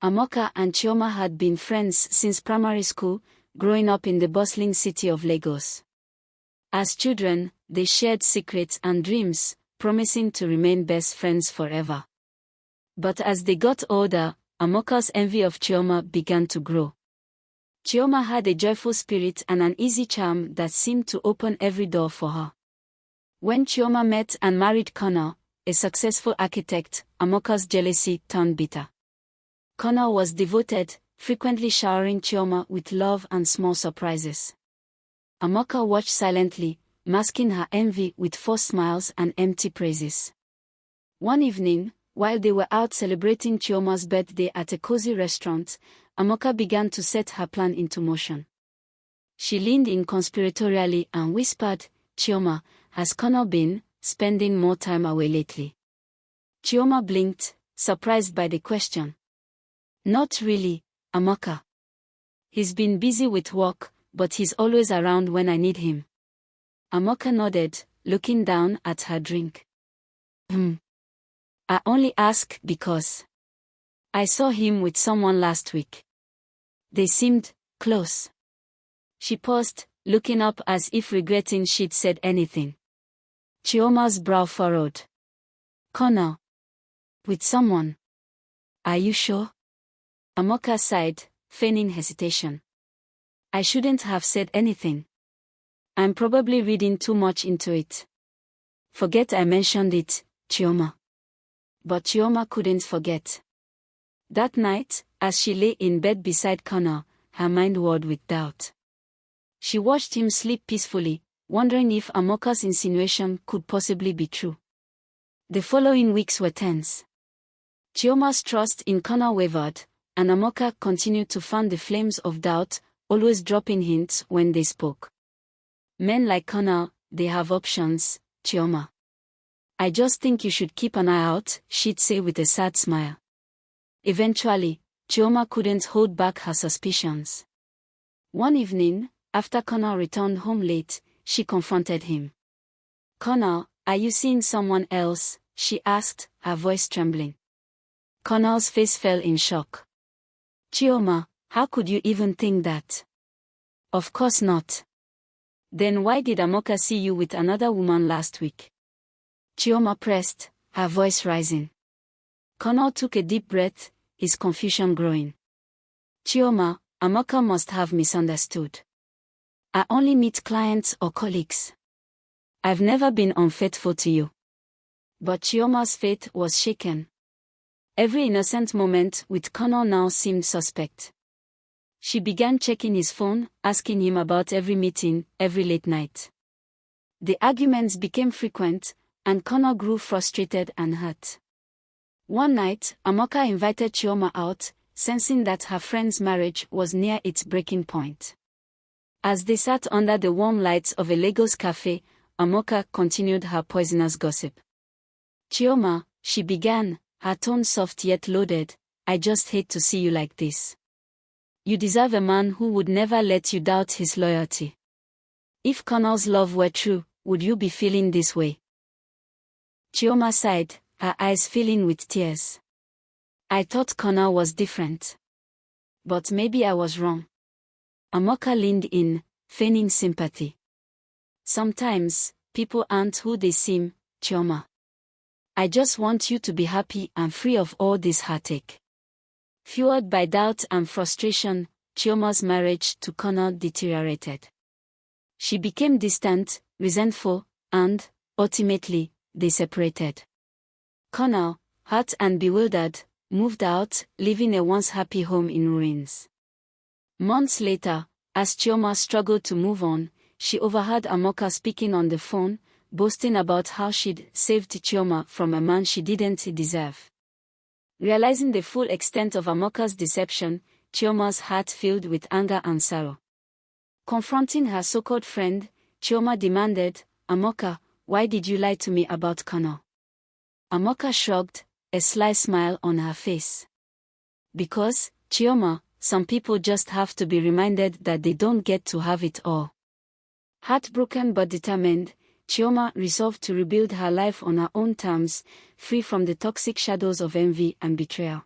Amoka and Chioma had been friends since primary school, growing up in the bustling city of Lagos. As children, they shared secrets and dreams, promising to remain best friends forever. But as they got older, Amoka's envy of Chioma began to grow. Chioma had a joyful spirit and an easy charm that seemed to open every door for her. When Chioma met and married Connor, a successful architect, Amoka's jealousy turned bitter. Connor was devoted, frequently showering Chioma with love and small surprises. Amoka watched silently, masking her envy with forced smiles and empty praises. One evening, while they were out celebrating Chioma's birthday at a cozy restaurant, Amoka began to set her plan into motion. She leaned in conspiratorially and whispered, "Chioma, has Connor been spending more time away lately?" Chioma blinked, surprised by the question. "Not really, Amoka. He's been busy with work, but he's always around when I need him." Amoka nodded, looking down at her drink. I only ask because I saw him with someone last week. They seemed close." She paused, looking up as if regretting she'd said anything. Chioma's brow furrowed. "Connor? With someone? Are you sure?" Amoka sighed, feigning hesitation. "I shouldn't have said anything. I'm probably reading too much into it. Forget I mentioned it, Chioma." But Chioma couldn't forget. That night, as she lay in bed beside Connor, her mind whirled with doubt. She watched him sleep peacefully, wondering if Amoka's insinuation could possibly be true. The following weeks were tense. Chioma's trust in Connor wavered, and Amoka continued to fan the flames of doubt, always dropping hints when they spoke. "Men like Connor, they have options, Chioma. I just think you should keep an eye out," she'd say with a sad smile. Eventually, Chioma couldn't hold back her suspicions. One evening, after Connor returned home late, she confronted him. "Connor, are you seeing someone else?" she asked, her voice trembling. Connor's face fell in shock. "Chioma, how could you even think that?" "Of course not." "Then why did Amoka see you with another woman last week?" Chioma pressed, her voice rising. Connor took a deep breath, his confusion growing. "Chioma, Amoka must have misunderstood. I only meet clients or colleagues. I've never been unfaithful to you." But Chioma's faith was shaken. Every innocent moment with Connor now seemed suspect. She began checking his phone, asking him about every meeting, every late night. The arguments became frequent, and Connor grew frustrated and hurt. One night, Amoka invited Chioma out, sensing that her friend's marriage was near its breaking point. As they sat under the warm lights of a Lagos cafe, Amoka continued her poisonous gossip. "Chioma," she began, her tone soft yet loaded, "I just hate to see you like this. You deserve a man who would never let you doubt his loyalty. If Connor's love were true, would you be feeling this way?" Chioma sighed, her eyes filling with tears. "I thought Connor was different. But maybe I was wrong." Amoka leaned in, feigning sympathy. "Sometimes, people aren't who they seem, Chioma. I just want you to be happy and free of all this heartache." Fueled by doubt and frustration, Chioma's marriage to Connor deteriorated. She became distant, resentful, and, ultimately, they separated. Connor, hurt and bewildered, moved out, leaving a once happy home in ruins. Months later, as Chioma struggled to move on, she overheard Amoka speaking on the phone, boasting about how she'd saved Chioma from a man she didn't deserve. Realizing the full extent of Amoka's deception, Chioma's heart filled with anger and sorrow. Confronting her so-called friend, Chioma demanded, "Amoka, why did you lie to me about Connor?" Amoka shrugged, a sly smile on her face. "Because, Chioma, some people just have to be reminded that they don't get to have it all." Heartbroken but determined, Chioma resolved to rebuild her life on her own terms, free from the toxic shadows of envy and betrayal.